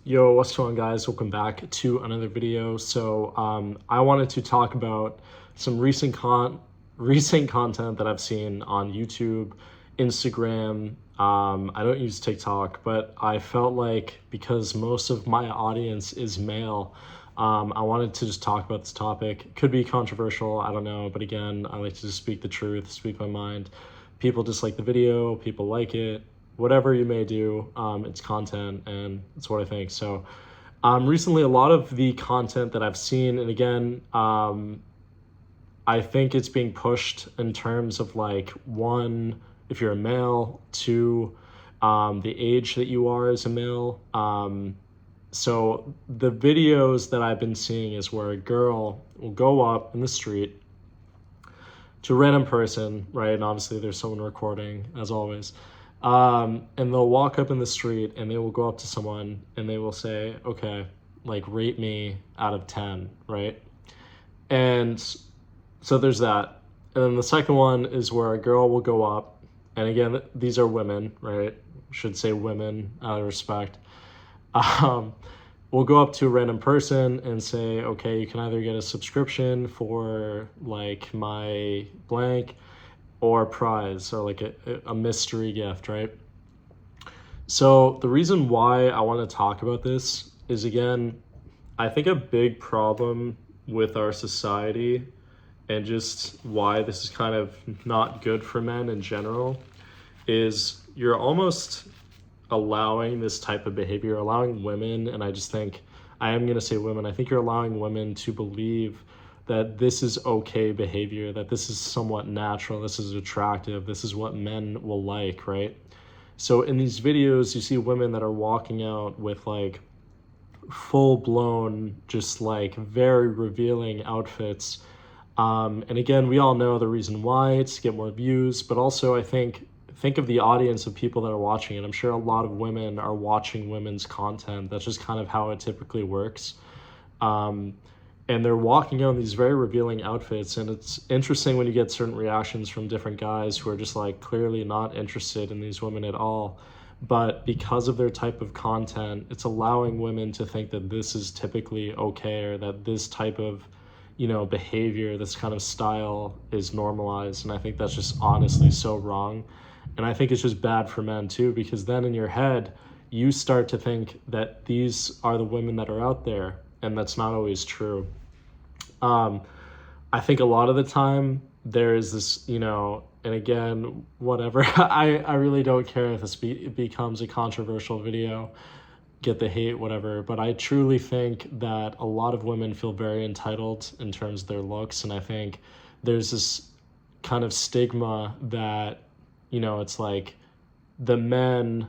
Yo, what's going on, guys? Welcome back to another video. I wanted to talk about some recent content that I've seen on YouTube, Instagram. I don't use TikTok, but I felt like because most of my audience is male, I wanted to just talk about this topic. It could be controversial, I don't know, but again, I like to just speak the truth, speak my mind. People dislike the video, people like it, whatever you may do, it's content, and it's what I think. Recently, a lot of the content that I've seen, and again, I think it's being pushed in terms of like, one, if you're a male, two, the age that you are as a male. So the videos that I've been seeing is where a girl will go up in the street to a random person, right? And obviously there's someone recording, as always. And they'll walk up in the street and they will go up to someone and they will say, okay, like, rate me out of 10, right? And so there's that. And then the second one is where a girl will go up, and again, these are women, right? Should say women out of respect. We'll go up to a random person and say, okay, you can either get a subscription for like my blank or a prize or like a mystery gift, right? So the reason why I want to talk about this is, again, I think a big problem with our society and just why this is kind of not good for men in general is you're almost allowing this type of behavior, allowing women, and I just think, I am going to say women, I think you're allowing women to believe that this is okay behavior, that this is somewhat natural, this is attractive, this is what men will like, right? So in these videos, you see women that are walking out with like full-blown, just like very revealing outfits. And again, we all know the reason why, it's to get more views, but also I think of the audience of people that are watching it. I'm sure a lot of women are watching women's content. That's just kind of how it typically works. And they're walking out in these very revealing outfits, and it's interesting when you get certain reactions from different guys who are just like clearly not interested in these women at all. But because of their type of content, it's allowing women to think that this is typically okay, or that this type of, behavior, this kind of style is normalized. And I think that's just honestly so wrong. And I think it's just bad for men too, because then in your head, you start to think that these are the women that are out there, and that's not always true. I think a lot of the time there is this, and again, whatever, I really don't care if this becomes a controversial video, get the hate, whatever, but I truly think that a lot of women feel very entitled in terms of their looks, and I think there's this kind of stigma that, it's like the men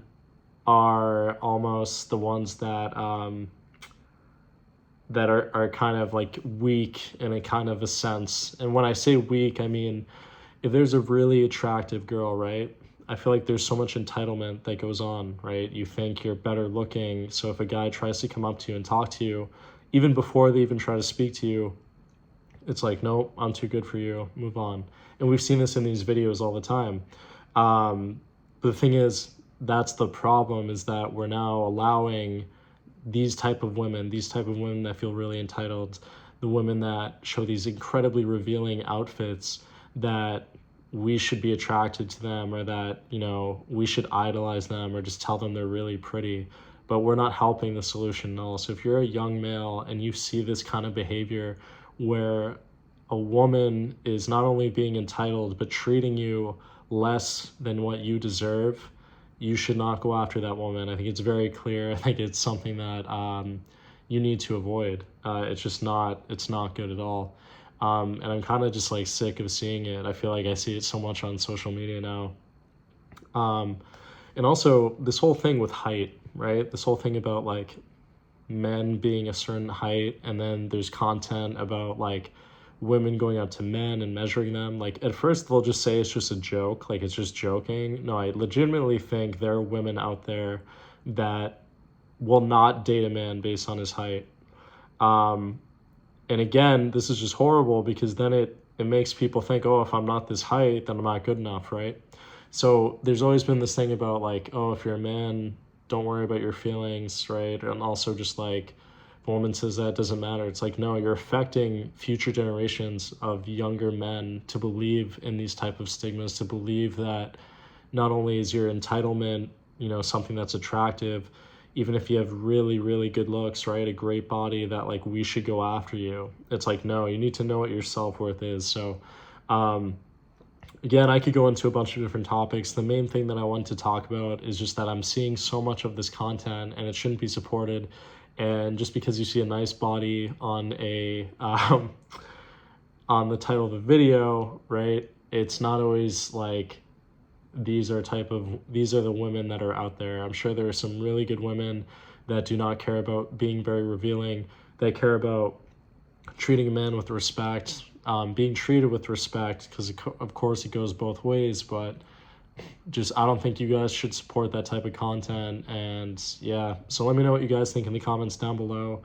are almost the ones that that are kind of like weak in a kind of a sense. And when I say weak, I mean, if there's a really attractive girl, right? I feel like there's so much entitlement that goes on, right? You think you're better looking. So if a guy tries to come up to you and talk to you, even before they even try to speak to you, it's like, nope, I'm too good for you, move on. And we've seen this in these videos all the time. But the thing is, that's the problem, is that we're now allowing these type of women that feel really entitled, the women that show these incredibly revealing outfits, that we should be attracted to them, or that, we should idolize them, or just tell them they're really pretty. But we're not helping the solution at all. So if you're a young male and you see this kind of behavior where a woman is not only being entitled, but treating you less than what you deserve, you should not go after that woman. I think it's very clear. I think it's something that you need to avoid. It's not good at all. And I'm kind of just like sick of seeing it. I feel like I see it so much on social media now. And also this whole thing with height, right? This whole thing about like men being a certain height, and then there's content about like women going up to men and measuring them. Like, at first they'll just say it's just a joke, like it's just joking. No, I legitimately think there are women out there that will not date a man based on his height. And again, this is just horrible, because then it makes people think, oh, if I'm not this height, then I'm not good enough, right? So there's always been this thing about like, oh, if you're a man, don't worry about your feelings, right? And also just like, if a woman says that, it doesn't matter. It's like, no, you're affecting future generations of younger men to believe in these type of stigmas, to believe that not only is your entitlement, something that's attractive, even if you have really, really good looks, right? A great body, that like we should go after you. It's like, no, you need to know what your self-worth is. So, again, I could go into a bunch of different topics. The main thing that I want to talk about is just that I'm seeing so much of this content and it shouldn't be supported. And just because you see a nice body on on the title of the video, right? It's not always like these are the women that are out there. I'm sure there are some really good women that do not care about being very revealing. They care about treating a man with respect, being treated with respect, because of course it goes both ways, but just I don't think you guys should support that type of content. And yeah, so let me know what you guys think in the comments down below.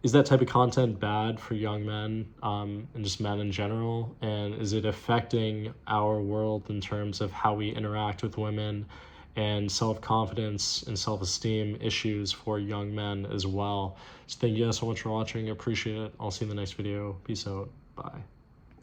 Is that type of content bad for young men, and just men in general? And is it affecting our world in terms of how we interact with women and self-confidence and self-esteem issues for young men as well? So thank you guys so much for watching. I appreciate it. I'll see you in the next video. Peace out. Bye.